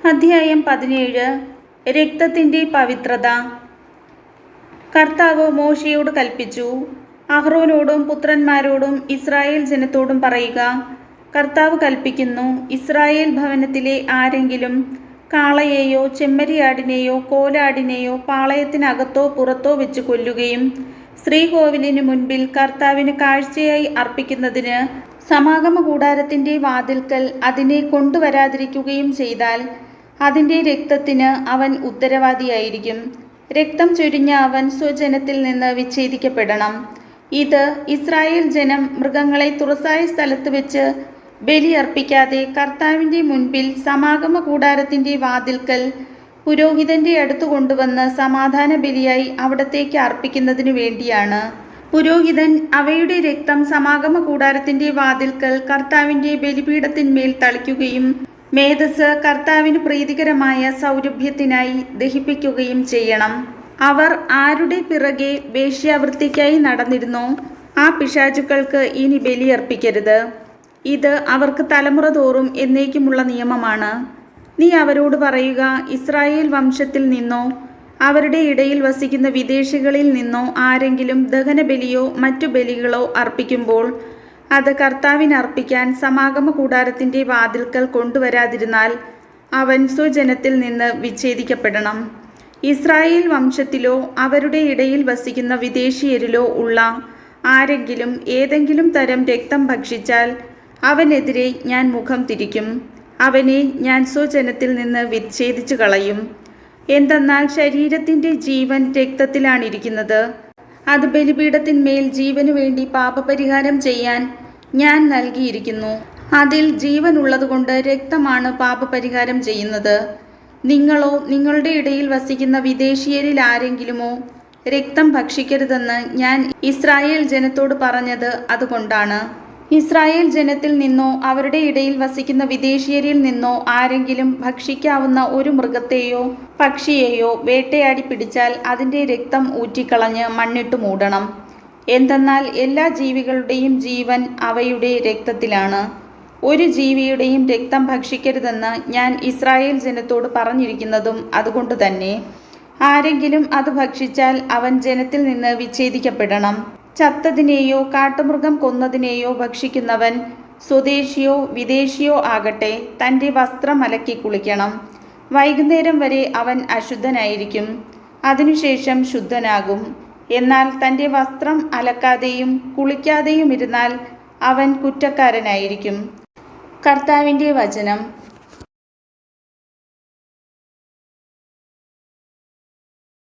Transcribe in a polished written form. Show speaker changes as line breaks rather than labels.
അധ്യായം 17. രക്തത്തിൻ്റെ പവിത്രത. കർത്താവ് മോശയോട് കൽപ്പിച്ചു, അഹ്റോനോടും പുത്രന്മാരോടും ഇസ്രായേൽ ജനത്തോടും പറയുക, കർത്താവ് കൽപ്പിക്കുന്നു, ഇസ്രായേൽ ഭവനത്തിലെ ആരെങ്കിലും കാളയെയോ ചെമ്മരിയാടിനെയോ കോലാടിനെയോ പാളയത്തിനകത്തോ പുറത്തോ വെച്ച് കൊല്ലുകയും ശ്രീകോവിലിന് മുൻപിൽ കർത്താവിന് കാഴ്ചയായി അർപ്പിക്കുന്നതിന് സമാഗമ കൂടാരത്തിൻ്റെ വാതിൽക്കൽ അതിനെ കൊണ്ടുവരാതിരിക്കുകയും ചെയ്താൽ അതിൻ്റെ രക്തത്തിന് അവൻ ഉത്തരവാദിയായിരിക്കും. രക്തം ചൊരിഞ്ഞ അവൻ സ്വജനത്തിൽ നിന്ന് വിച്ഛേദിക്കപ്പെടണം. ഇത് ഇസ്രായേൽ ജനം മൃഗങ്ങളെ തുറസായ സ്ഥലത്ത് വെച്ച് ബലിയർപ്പിക്കാതെ കർത്താവിൻ്റെ മുൻപിൽ സമാഗമ കൂടാരത്തിൻ്റെ വാതിൽക്കൽ പുരോഹിതൻ്റെ അടുത്ത് കൊണ്ടുവന്ന് സമാധാന ബലിയായി അവിടത്തേക്ക് അർപ്പിക്കുന്നതിനു വേണ്ടിയാണ്. പുരോഹിതൻ അവയുടെ രക്തം സമാഗമ കൂടാരത്തിൻ്റെ വാതിൽക്കൽ കർത്താവിൻ്റെ ബലിപീഠത്തിന്മേൽ തളിക്കുകയും മേധസ് കർത്താവിന് പ്രീതികരമായ സൗരഭ്യത്തിനായി ദഹിപ്പിക്കുകയും ചെയ്യണം. അവർ ആരുടെ പിറകെ വേശ്യാവൃത്തിക്കായി നടന്നിരുന്നോ ആ പിശാചുക്കൾക്ക് ഇനി ബലിയർപ്പിക്കരുത്. ഇത് അവർക്ക് തലമുറ തോറും എന്നേക്കുമുള്ള നിയമമാണ്. നീ അവരോട് പറയുക, ഇസ്രായേൽ വംശത്തിൽ നിന്നോ അവരുടെ ഇടയിൽ വസിക്കുന്ന വിദേശികളിൽ നിന്നോ ആരെങ്കിലും ദഹനബലിയോ മറ്റു ബലികളോ അർപ്പിക്കുമ്പോൾ അത് കർത്താവിന് അർപ്പിക്കാൻ സമാഗമ കൂടാരത്തിൻ്റെ വാതിൽക്കൽ കൊണ്ടുവരാതിരുന്നാൽ അവൻ സ്വജനത്തിൽ നിന്ന് വിച്ഛേദിക്കപ്പെടണം. ഇസ്രായേൽ വംശത്തിലോ അവരുടെ ഇടയിൽ വസിക്കുന്ന വിദേശീയരിലോ ഉള്ള ആരെങ്കിലും ഏതെങ്കിലും തരം രക്തം ഭക്ഷിച്ചാൽ അവനെതിരെ ഞാൻ മുഖം തിരിക്കും. അവനെ ഞാൻ സ്വജനത്തിൽ നിന്ന് വിച്ഛേദിച്ചു കളയും. എന്തെന്നാൽ ശരീരത്തിൻ്റെ ജീവൻ രക്തത്തിലാണിരിക്കുന്നത്. അത് ബലിപീഠത്തിന്മേൽ ജീവനു വേണ്ടി പാപപരിഹാരം ചെയ്യാൻ ഞാൻ നൽകിയിരിക്കുന്നു. അതിൽ ജീവനുള്ളതുകൊണ്ട് രക്തമാണ് പാപപരിഹാരം ചെയ്യുന്നത്. നിങ്ങളോ നിങ്ങളുടെ ഇടയിൽ വസിക്കുന്ന വിദേശീയരിൽ ആരെങ്കിലുമോ രക്തം ഭക്ഷിക്കരുതെന്ന് ഞാൻ ഇസ്രായേൽ ജനത്തോട് പറഞ്ഞത് അതുകൊണ്ടാണ്. ഇസ്രായേൽ ജനത്തിൽ നിന്നോ അവരുടെ ഇടയിൽ വസിക്കുന്ന വിദേശീയരിൽ നിന്നോ ആരെങ്കിലും ഭക്ഷിക്കാവുന്ന ഒരു മൃഗത്തെയോ പക്ഷിയെയോ വേട്ടയാടി പിടിച്ചാൽ അതിൻ്റെ രക്തം ഊറ്റിക്കളഞ്ഞ് മണ്ണിട്ട് മൂടണം. എന്തെന്നാൽ എല്ലാ ജീവികളുടെയും ജീവൻ അവയുടെ രക്തത്തിലാണ്. ഒരു ജീവിയുടെയും രക്തം ഭക്ഷിക്കരുതെന്ന് ഞാൻ ഇസ്രായേൽ ജനത്തോട് പറഞ്ഞിരിക്കുന്നതും അതുകൊണ്ട് തന്നെ. ആരെങ്കിലും അത് ഭക്ഷിച്ചാൽ അവൻ ജനത്തിൽ നിന്ന് വിച്ഛേദിക്കപ്പെടണം. ചത്തതിനെയോ കാട്ടുമൃഗം കൊന്നതിനെയോ ഭക്ഷിക്കുന്നവൻ സ്വദേശിയോ വിദേശിയോ ആകട്ടെ തൻ്റെ വസ്ത്രം അലക്കി കുളിക്കണം. വൈകുന്നേരം വരെ അവൻ അശുദ്ധനായിരിക്കും. അതിനുശേഷം ശുദ്ധനാകും. എന്നാൽ തൻ്റെ വസ്ത്രം അലക്കാതെയും കുളിക്കാതെയും ഇരുന്നാൽ അവൻ കുറ്റക്കാരനായിരിക്കും. കർത്താവിൻ്റെ വചനം.